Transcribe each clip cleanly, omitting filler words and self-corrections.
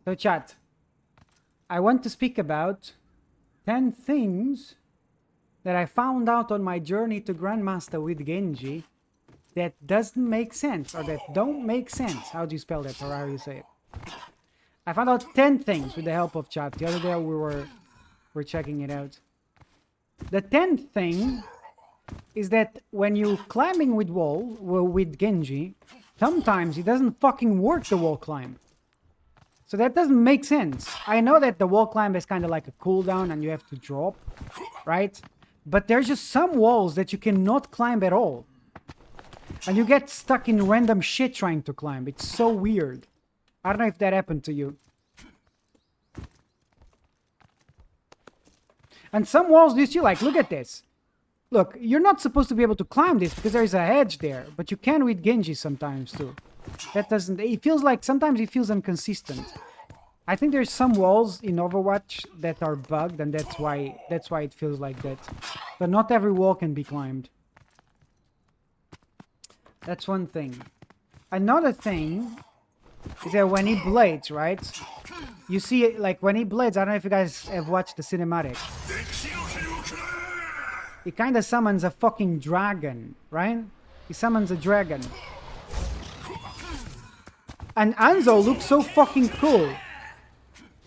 So chat, I want to speak about 10 things that I found out on my journey to Grandmaster with Genji that doesn't make sense, or that don't make sense. How do you spell that, or how you say it? I found out 10 things with the help of chat. The other day we were checking it out. The 10th thing is that when you're climbing with with Genji, sometimes it doesn't fucking work, the wall climb. So that doesn't make sense. I know that the wall climb is kind of like a cooldown and you have to drop, right? But there's just some walls that you cannot climb at all. And you get stuck in random shit trying to climb. It's so weird. I don't know if that happened to you. And some walls, you see, like, look at this. Look, you're not supposed to be able to climb this because there's a hedge there. But you can with Genji sometimes too. That doesn't... It feels like... Sometimes it feels inconsistent. I think there's some walls in Overwatch that are bugged, and that's why it feels like that. But not every wall can be climbed. That's one thing. Another thing is that when he blades, right? You see, like, when he blades, I don't know if you guys have watched the cinematic. He kind of summons a fucking dragon, right? He summons a dragon. And Hanzo looks so fucking cool.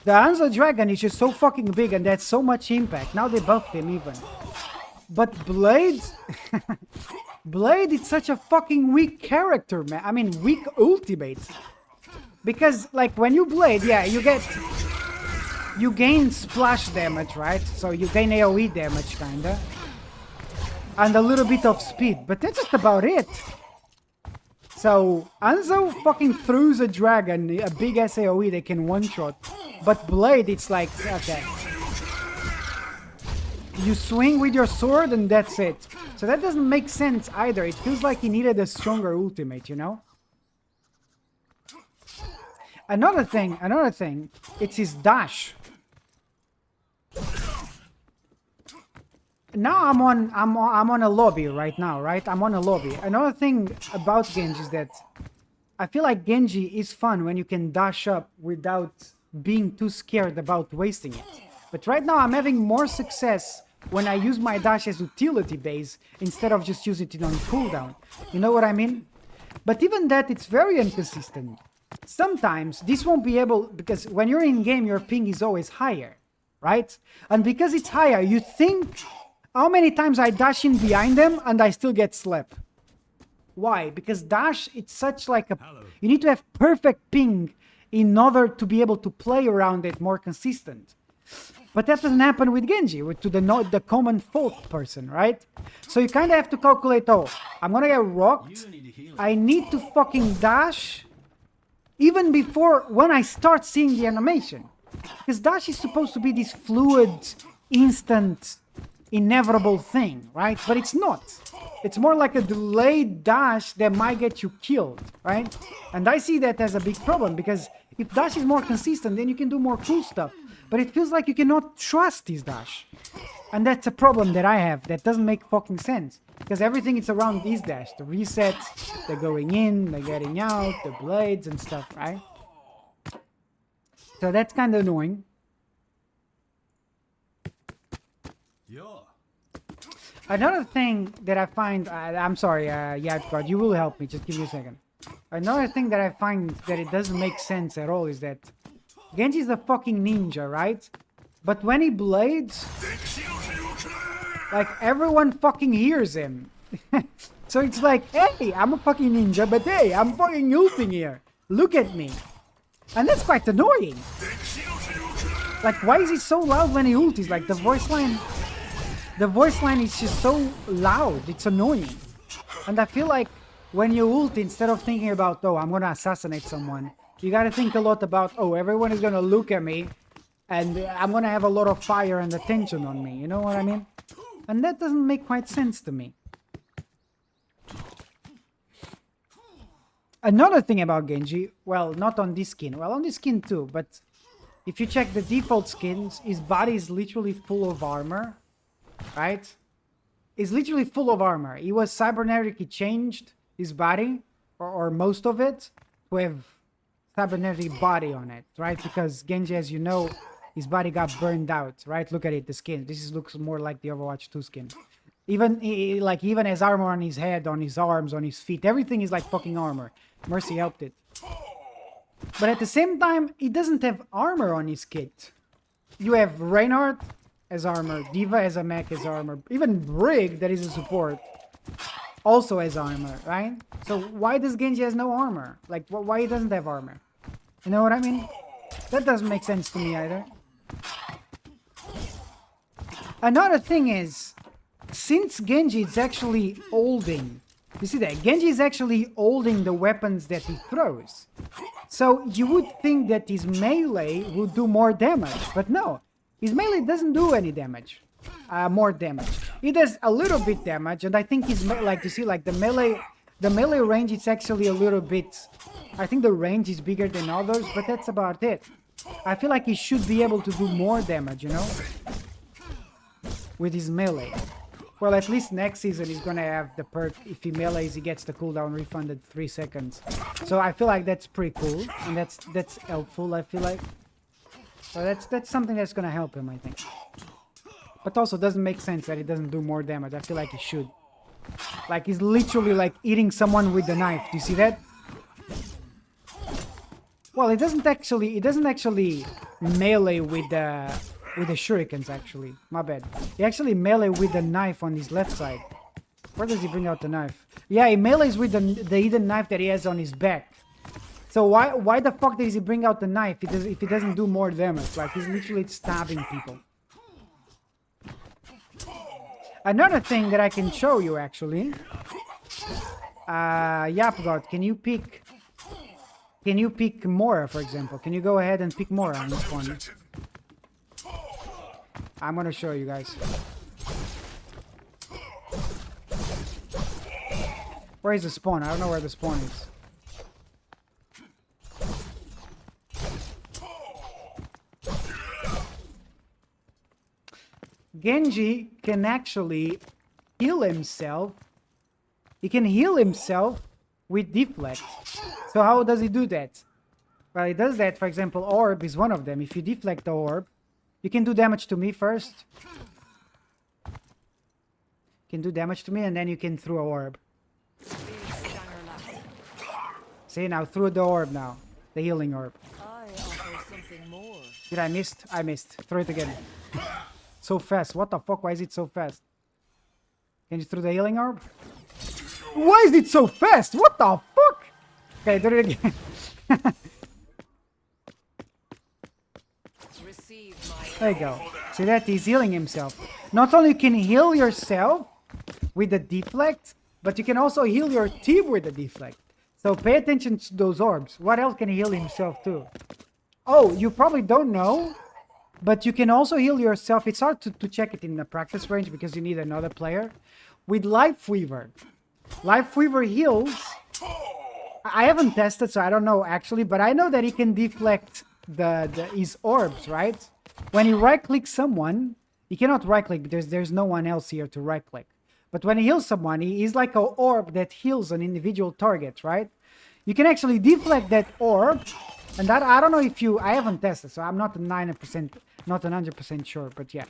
The Hanzo dragon is just so fucking big and that's so much impact. Now they buffed him even. But Blade... Blade is such a fucking weak character, man. I mean, weak ultimate. Because, like, when you Blade, yeah, you gain splash damage, right? So you gain AoE damage, kinda. And a little bit of speed. But that's just about it. So, Hanzo fucking throws a dragon, a big ass AoE they can one-shot. But Blade, it's like, okay. You swing with your sword and that's it. So that doesn't make sense either. It feels like he needed a stronger ultimate, you know? Another thing, it's his dash. Now I'm on a lobby right now, right? I'm on a lobby. Another thing about Genji is that I feel like Genji is fun when you can dash up without being too scared about wasting it. But right now I'm having more success when I use my dash as utility base instead of just using it on cooldown. You know what I mean? But even that, it's very inconsistent. Sometimes this won't be able, because when you're in game, your ping is always higher, right? And because it's higher, you think how many times I dash in behind them and I still get slapped. Why? Because dash, it's such like a... You need to have perfect ping in order to be able to play around it more consistent. But that doesn't happen with Genji, to the common folk person, right? So you kind of have to calculate, oh, I'm gonna get rocked. I need to fucking dash even before, when I start seeing the animation. Because dash is supposed to be this fluid, instant, inevitable thing, right? But it's not. It's more like a delayed dash that might get you killed, right? And I see that as a big problem, because if dash is more consistent, then you can do more cool stuff. But it feels like you cannot trust this dash. And that's a problem that I have that doesn't make fucking sense. Because everything is around this dash. The resets, the going in, the getting out, the blades and stuff, right? So that's kind of annoying. Another thing that I find... I'm sorry, Yadgard, you will help me. Just give me a second. Another thing that I find that it doesn't make sense at all is that Genji is a fucking ninja, right? But when he blades, like, everyone fucking hears him. So it's like, hey, I'm a fucking ninja, but hey, I'm fucking ulting here. Look at me. And that's quite annoying. Like, why is he so loud when he ults? Like, the voice line is just so loud. It's annoying. And I feel like when you ult, instead of thinking about, oh, I'm gonna assassinate someone, you gotta think a lot about, oh, everyone is gonna look at me and I'm gonna have a lot of fire and attention on me. You know what I mean? And that doesn't make quite sense to me. Another thing about Genji, well, not on this skin, well, on this skin too, but if you check the default skins, his body is literally full of armor, right? It's literally full of armor. He was cybernetic, he changed his body, or most of it, to have cybernetic body on it, right? Because Genji, as you know, his body got burned out, right? Look at it, the skin. Looks more like the Overwatch 2 skin. Even like even has armor on his head, on his arms, on his feet. Everything is like fucking armor. Mercy helped it. But at the same time, he doesn't have armor on his kit. You have Reinhardt as armor, Diva as a mech as armor, even Brig, that is a support, also has armor, right? So why does Genji has no armor? Like, why he doesn't have armor? You know what I mean? That doesn't make sense to me either. Another thing is, since Genji is actually holding, you see that? Genji is actually holding the weapons that he throws. So you would think that his melee would do more damage, but no. His melee doesn't do any damage. More damage. It does a little bit damage, and I think his like you see, like the melee range is actually a little bit. I think the range is bigger than others, but that's about it. I feel like he should be able to do more damage, you know, with his melee. Well, at least next season he's gonna have the perk. If he melees, he gets the cooldown refunded 3 seconds. So I feel like that's pretty cool, and that's helpful. I feel like. So that's something that's gonna help him, I think. But also doesn't make sense that he doesn't do more damage. I feel like he should. Like he's literally like eating someone with the knife. Do you see that? Well, it doesn't actually melee with the shurikens actually. My bad. He actually melee with the knife on his left side. Where does he bring out the knife? Yeah, he melees with the hidden knife that he has on his back. So why the fuck does he bring out the knife if he doesn't do more damage? Like he's literally stabbing people. Another thing that I can show you actually. Yapgod, can you pick Mora, for example? Can you go ahead and pick Mora on this one? I'm gonna show you guys. Where is the spawn? I don't know where the spawn is. Genji can actually heal himself. He can heal himself with Deflect. So how does he do that? Well, he does that, for example, Orb is one of them. If you deflect the Orb, you can do damage to me first. You can do damage to me, and then you can throw an Orb. See, now throw the Orb now. The healing Orb. Did I miss? I missed. Throw it again. So fast. What the fuck? Why is it so fast? Can you throw the healing Orb? Why is it so fast? What the fuck? Okay, do it again. There you go. See that? He's healing himself. Not only can you heal yourself with the Deflect, but you can also heal your team with the Deflect. So pay attention to those orbs. What else can he heal himself too? Oh, you probably don't know, but you can also heal yourself. It's hard to check it in the practice range because you need another player. With Life Weaver. Life Weaver heals. I haven't tested, so I don't know actually, but I know that he can deflect his orbs, right? When he right-clicks someone, he cannot right-click because there's no one else here to right-click. But when he heals someone, he's like an orb that heals an individual target, right? You can actually deflect that orb, and that I don't know if you... I haven't tested, so I'm not 90%, not 100% sure, but yeah.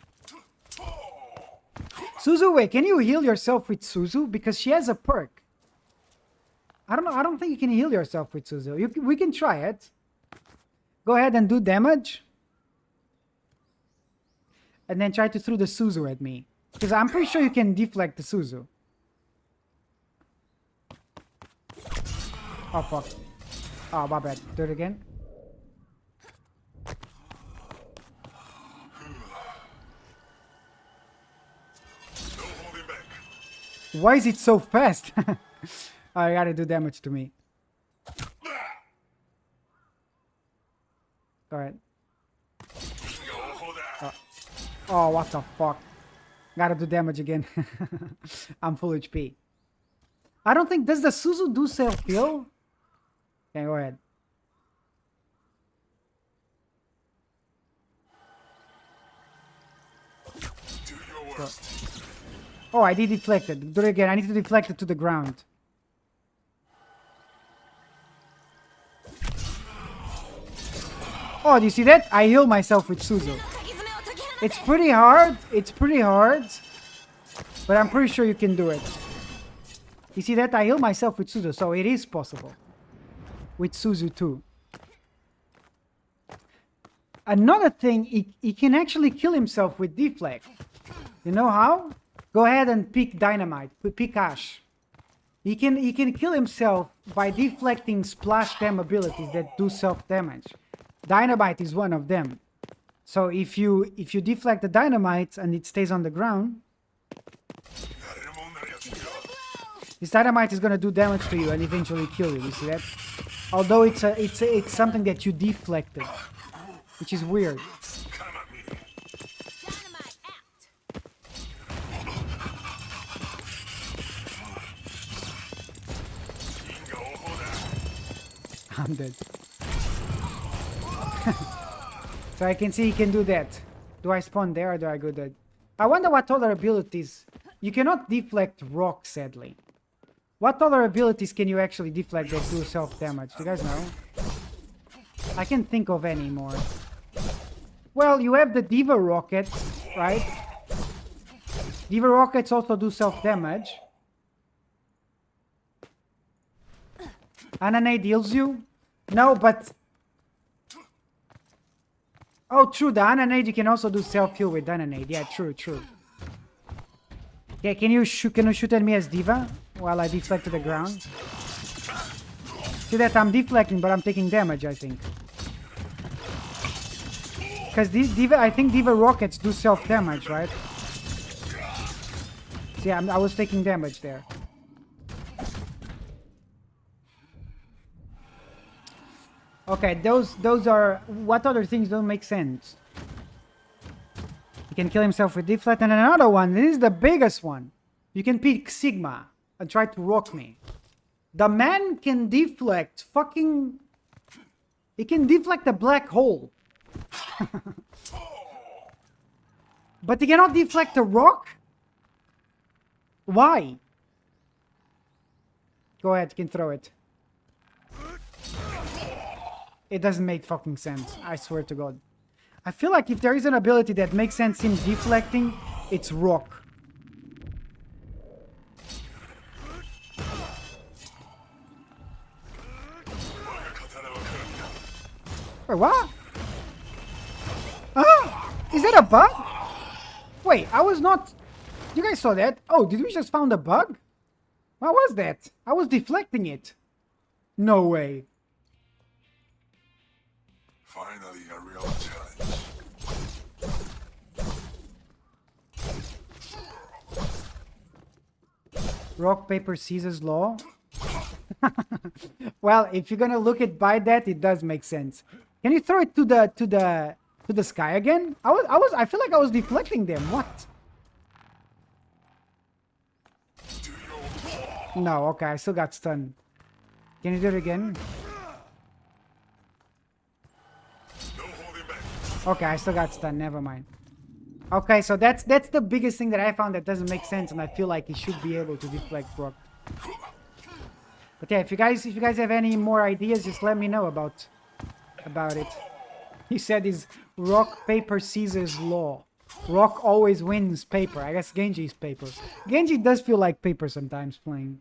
Suzu, wait, can you heal yourself with Suzu? Because she has a perk. I don't know, I don't think you can heal yourself with Suzu. We can try it. Go ahead and do damage. And then try to throw the Suzu at me. Because I'm pretty sure you can deflect the Suzu. Oh, fuck. Oh, my bad. Do it again. Why is it so fast? Oh, I gotta do damage to me. Go ahead. Oh, what the fuck. Gotta do damage again. I'm full HP. I don't think... Does the Suzu do self-heal? Okay, go ahead. Go. Oh, I did deflect it. Do it again. I need to deflect it to the ground. Oh, do you see that? I heal myself with Suzu. It's pretty hard. It's pretty hard. But I'm pretty sure you can do it. You see that? I heal myself with Suzu, so it is possible. With Suzu too. Another thing, he can actually kill himself with Deflect. You know how? Go ahead and pick Dynamite. Pick Ash. He can kill himself by deflecting splash damage abilities that do self-damage. Dynamite is one of them. So if you deflect the Dynamite and it stays on the ground, this Dynamite is gonna do damage to you and eventually kill you. You see that? Although it's something that you deflected, which is weird. I'm dead. So I can see he can do that. Do I spawn there or do I go there? I wonder what other abilities... You cannot deflect rock, sadly. What other abilities can you actually deflect that do self-damage? Do you guys know? I can't think of any more. Well, you have the Diva Rocket, right? Diva Rockets also do self-damage. Ananade heals you? No, but... Oh, true, the Ananade you can also do self-heal with Ananade. Yeah, true, true. Yeah, can you shoot at me as Diva while I deflect to the ground? See that I'm deflecting, but I'm taking damage, I think. Because I think Diva Rockets do self-damage, right? See, I was taking damage there. Okay, those are... What other things don't make sense? He can kill himself with Deflect, and another one, this is the biggest one. You can pick Sigma and try to rock me. The man can deflect fucking... He can deflect a black hole. But he cannot deflect a rock? Why? Go ahead, you can throw it. It doesn't make fucking sense, I swear to God. I feel like if there is an ability that makes sense in deflecting, it's rock. Wait, what? Ah! Is that a bug? Wait, I was not... You guys saw that? Oh, did we just found a bug? What was that? I was deflecting it. No way. Finally, a real challenge. Rock, paper, scissors law. Well, if you're gonna look at by that, it does make sense. Can you throw it to the sky again? I feel like I was deflecting them. What? No, okay, I still got stunned. Can you do it again? Okay, I still got stunned. Never mind. Okay, so that's the biggest thing that I found that doesn't make sense, and I feel like he should be able to deflect rock. But yeah, if you guys have any more ideas, just let me know about it. He said is rock, paper, scissors law. Rock always wins paper. I guess Genji is paper. Genji does feel like paper sometimes playing.